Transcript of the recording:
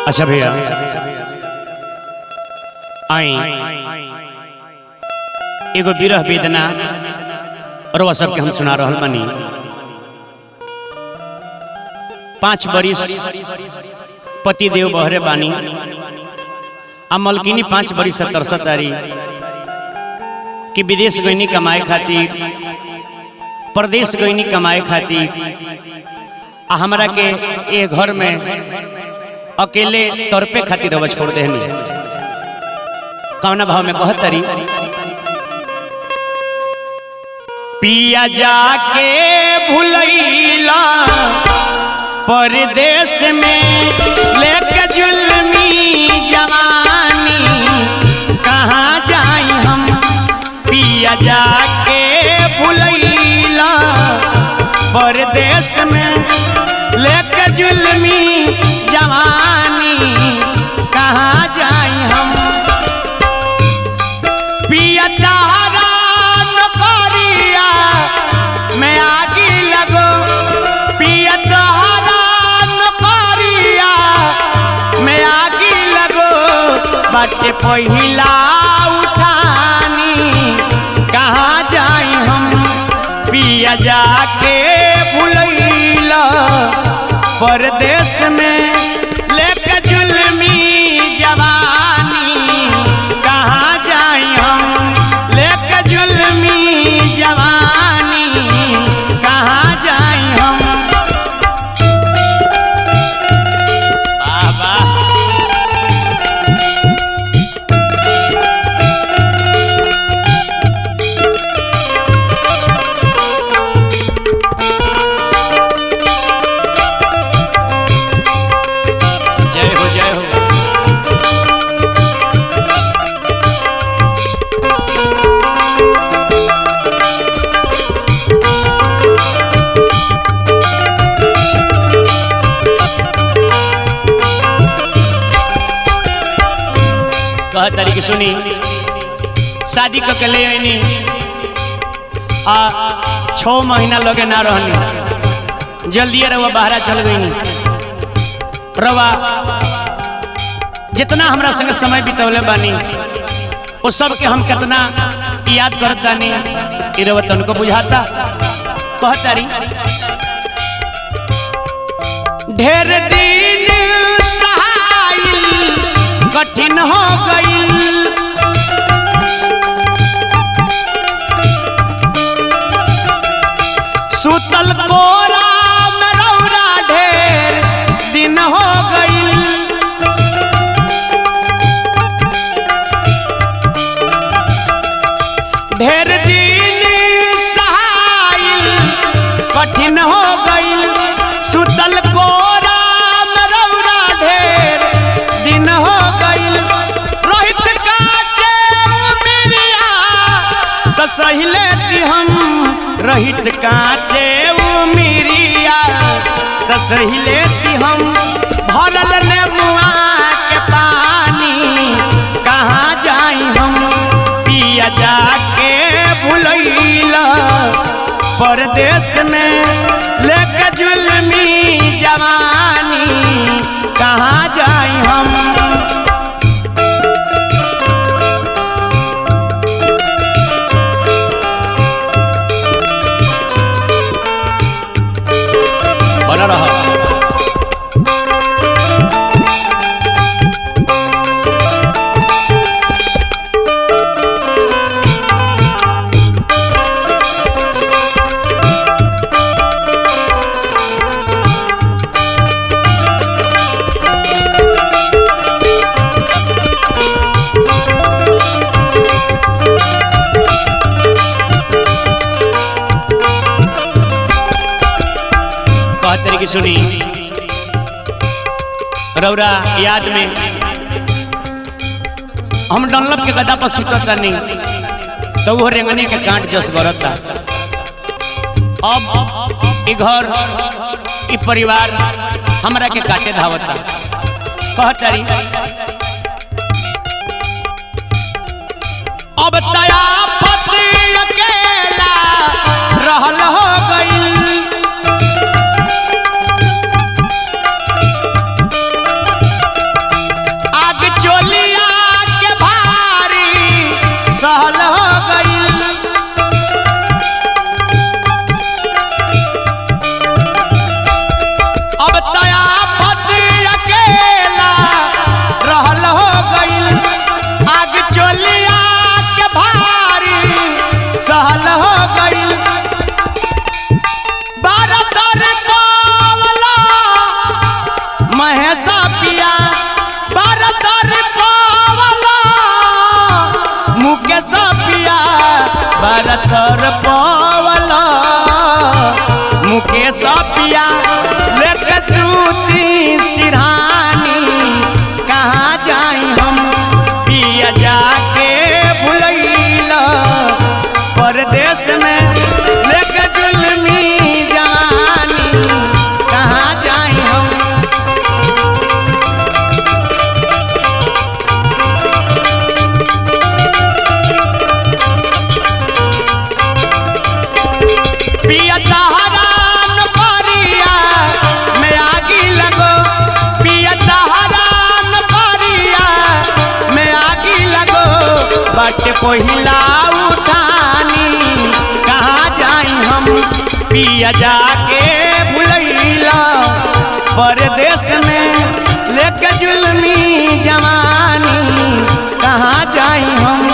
अच्छा भैया आई एगो विरह वेदना और वह सबके हम सुना रहल बानी। 5 बरिस पति देव बहरे बानी आ मलकिनी 5 बरिस से तरसत तारी कि विदेश गईनी कमाए खातिर, प्रदेश गईनी कमाए खातिर आ हमरा के ए घर में अकेले तड़पे खातिर अब छोड़ देनी। कौना भाव में कहत तारी, पिया जाके भुलैला परदेश में लेके जुल्मी जवानी, कहाँ जाई हम पिया जाके भुलैला परदेश में लेके जुल्मी जवानी, कहाँ जाई हम पिया तारा नौकरिया में आगी लगो, पिया तारा नौकरिया में आगी लगो, बाटे पहिला उठानी, कहाँ जाई हम पिया जाके भुलैला परदेश में लेके जुल्मी जवानी, कहाँ जाई हम लेके जुल्मी जवानी, कहाँ जाई हम। बाबा तरीके सुनी, शादी करके ले आईनी आ 6 महीना लगे ना रहनी, जल्दी रवा बाहर चल गईनी। रवा जितना हमरा संग समय बितौले बानी वो सब के हम कितना याद करत बानी, ई रवा तनको बुझाता। कहतारी ढेर दिन सहाइल कठिन हो गई, सुतल कोरा में रौरा ढेर दिन हो गई, ढेर दिन सहाइल कठिन हो गई, सुतल कोरा में रौरा ढेर दिन हो गई, रोहित काचे उमिरिया तो सही लेती हम, रोहित काचे उमिरिया तो सही लेती हम, भरल नेबुआ के पानी, कहाँ जाई हम पिया जाके भुलैला परदेश में लेके जुल्मी जवानी, कहाँ जाई हम। बना रहा तरीके सुनी, रौरा याद में हम डनलप के गदा पर सुतत नहीं तो वो रेंगने के कांट जस गरता। अब ई घर ई परिवार हमरा के काटे धावता। कहतारी अब तया पति अकेला रहल हो गई, महेश पिया बरतर पावला मुकेश पिया बरतर पावला मुकेश पिया लेके जूती सिरहानी कहाँ जाई हम पिया जाके भुलैला परदेश में लेके जुल्मी जवानी कहाँ जाई हम। पिया तहरान परिया में आगी लगो पिया तहरान परिया में आगी लगो बट पहिला उठानी कहाँ जाई हम पिया जाके भुलैला परदेश में लेके जुल्मी जवानी कहाँ जाई हम।